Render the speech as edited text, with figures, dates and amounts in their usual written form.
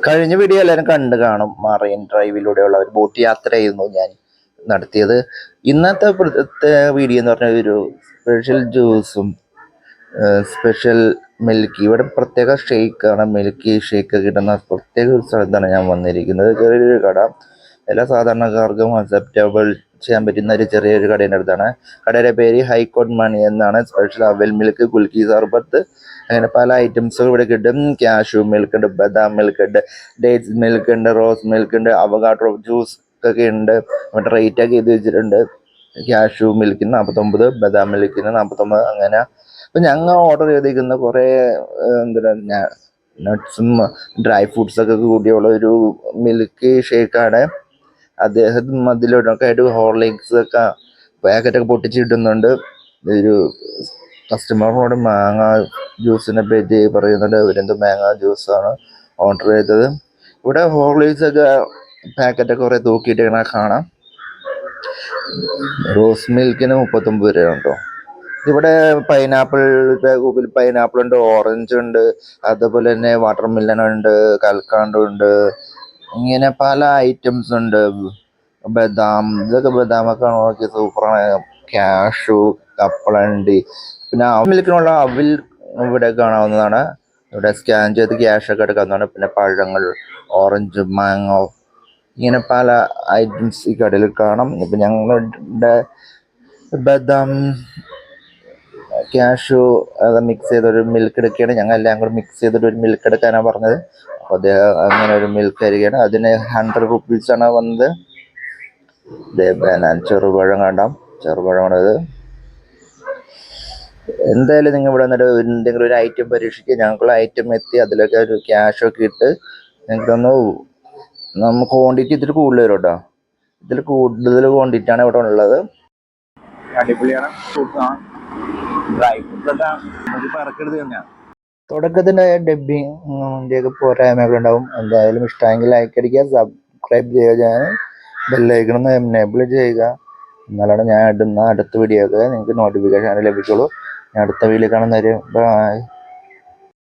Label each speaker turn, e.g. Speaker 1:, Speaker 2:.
Speaker 1: കഴിഞ്ഞ വീഡിയോ എല്ലാവരും കണ്ടു കാണും. മറൈൻ ഡ്രൈവിലൂടെയുള്ള ഒരു ബോട്ട് യാത്രയായിരുന്നു ഞാൻ നടത്തിയത്. ഇന്നത്തെ വീഡിയോ എന്ന് പറഞ്ഞാൽ ഒരു സ്പെഷ്യൽ ജ്യൂസും സ്പെഷ്യൽ മിൽക്കി, ഇവിടെ പ്രത്യേക ഷേക്കാണ്, മിൽക്കി ഷേക്ക് കിട്ടുന്ന പ്രത്യേക ഒരു സ്ഥലത്താണ് ഞാൻ വന്നിരിക്കുന്നത്. ചെറിയൊരു കട, എല്ലാ സാധാരണക്കാർക്കും അക്സെപ്റ്റബിൾ ചെയ്യാൻ പറ്റുന്ന ഒരു ചെറിയൊരു കടയുടെ അടുത്താണ്. കടയുടെ പേര് ഹൈക്കോർട്ട് മണി എന്നാണ്. സ്പെഷ്യൽ അവൽ മിൽക്ക്, കുൽക്കി സർബത്ത്, അങ്ങനെ പല ഐറ്റംസുകൾ ഇവിടെ കിട്ടും. കാഷ്യൂ മിൽക്ക് ഉണ്ട്, ബദാം മിൽക്ക് ഉണ്ട്, ഡേറ്റ്സ് മിൽക്ക് ഉണ്ട്, റോസ് മിൽക്ക് ഉണ്ട്, അവഗാഡ്രോ ജ്യൂസ് ഒക്കെ ഉണ്ട്. മറ്റേ റേറ്റ് ഒക്കെ ചെയ്ത് വെച്ചിട്ടുണ്ട്. കാഷ്യൂ മിൽക്കിന് 49, ബദാം മിൽക്കിന് 49. അങ്ങനെ അപ്പം ഞങ്ങൾ ഓർഡർ ചെയ്തിരിക്കുന്ന കുറേ നട്ട്സും ഡ്രൈ ഫ്രൂട്ട്സൊക്കെ കൂടിയുള്ള ഒരു മിൽക്കി ഷേക്കാണ്. അദ്ദേഹം അതിലൊക്കെ ആയിട്ട് ഹോർലിക്സ് ഒക്കെ പാക്കറ്റൊക്കെ പൊട്ടിച്ചിടുന്നുണ്ട്. ഒരു കസ്റ്റമറിനോട് മാങ്ങ ജ്യൂസിനെ പറ്റി പറയുന്നുണ്ട്. ഇവരെന്ത് മാങ്ങ ജ്യൂസാണ് ഓർഡർ ചെയ്തത്. ഇവിടെ ഹോർലിക്സ് ഒക്കെ പാക്കറ്റൊക്കെ കുറേ തൂക്കിയിട്ട് ഇങ്ങനെ കാണാം. റോസ് മിൽക്കിന് 39 രൂപ ഉണ്ടോ. ഇവിടെ പൈനാപ്പിൾ ഉണ്ട്, ഓറഞ്ച് ഉണ്ട്, അതുപോലെ തന്നെ വാട്ടർ മെലൺ ഉണ്ട്, കൽക്കാണ്ടുണ്ട്, ഇങ്ങനെ പല ഐറ്റംസ് ഉണ്ട്. ബദാം, ഇതൊക്കെ ബദാമൊക്കെ നോക്കി സൂപ്പറാണ്. കാഷ്യൂ, കപ്പലണ്ടി, പിന്നെ മിൽക്കിനുള്ള അവിൽ ഇവിടെ കാണാവുന്നതാണ്. ഇവിടെ സ്കാൻ ചെയ്ത് ക്യാഷൊക്കെ എടുക്കാവുന്നതാണ്. പിന്നെ പഴങ്ങൾ, ഓറഞ്ച്, മാങ്ങോ, ഇങ്ങനെ പല ഐറ്റംസ് ഈ കടയിൽ കാണാം. ഇപ്പം ഞങ്ങളുടെ ബദാം, കാഷ്യൂ അത് മിക്സ് ചെയ്തൊരു മിൽക്ക് എടുക്കുകയാണ്. ഞങ്ങൾ എല്ലാം കൂടെ മിക്സ് ചെയ്തിട്ട് ഒരു മിൽക്ക് എടുക്കാനാണ് പറഞ്ഞത്. അപ്പോൾ അദ്ദേഹം അങ്ങനെ ഒരു മിൽക്ക് അരികയാണ്. അതിന് 100 റുപ്പീസാണ് വന്നത്. ഞാൻ ചെറുപഴം കാണാം, ചെറുപഴമാണത്. എന്തായാലും നിങ്ങൾ ഇവിടെ വന്നിട്ട് എന്തെങ്കിലും ഒരു ഐറ്റം പരീക്ഷിക്കുക. ഞങ്ങൾക്കുള്ള ഐറ്റം എത്തി, അതിലൊക്കെ ഒരു ക്യാഷൊക്കെ ഇട്ട് ഞങ്ങൾക്കൊന്ന് നമുക്ക് ക്വാണ്ടിറ്റി ഇതിൽ കൂടുതൽ വരും കേട്ടോ. ഇതിൽ കൂടുതൽ ക്വാണ്ടിറ്റിയാണ് ഇവിടെ ഉള്ളത്. അടിപൊളിയാണ്. ഡ്രൈ ഫ്രൂട്ട്സൊക്കെ നമുക്ക് പറക്കെടുത്ത് തന്നെയാണ്. തുടക്കത്തിൻ്റെ ഡബ്ബിൻ്റെയൊക്കെ പോരായ്മകളുണ്ടാവും. എന്തായാലും ഇഷ്ടമെങ്കിൽ ലൈക്ക് അടിക്കുക, സബ്സ്ക്രൈബ് ചെയ്യുക, ബെല്ലൈക്കണം എനേബിൾ ചെയ്യുക. എന്നാലാണ് ഞാൻ ഇടുന്ന അടുത്ത വീഡിയോ ഒക്കെ നിങ്ങൾക്ക് നോട്ടിഫിക്കേഷൻ ലഭിക്കുള്ളൂ. ഞാൻ അടുത്ത വീഡിയോ കാണുന്നവരെ ബൈ.